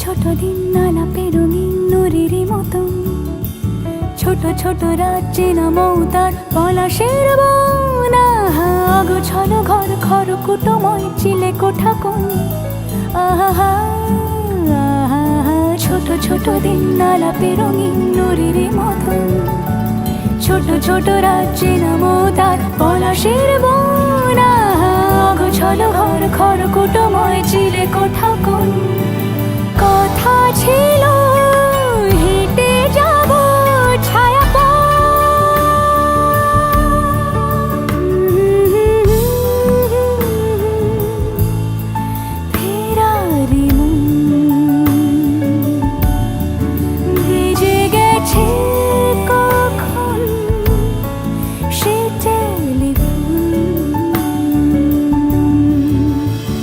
ছোট দিন আলাপে রঙিন নুরির মতন, ছোট ছোট রাজ্যে নামও তার পলাশের বন। অগোছালো ঘর খড়কুটোময় চিলে কোঠা কোণ, আহা আহা। ছোট ছোট দিন আলাপে রঙিন নুরির মতন, ছোট ছোট রাজ্যে নামও তার পলাশের বন। অগোছালো ঘর খড়কুটো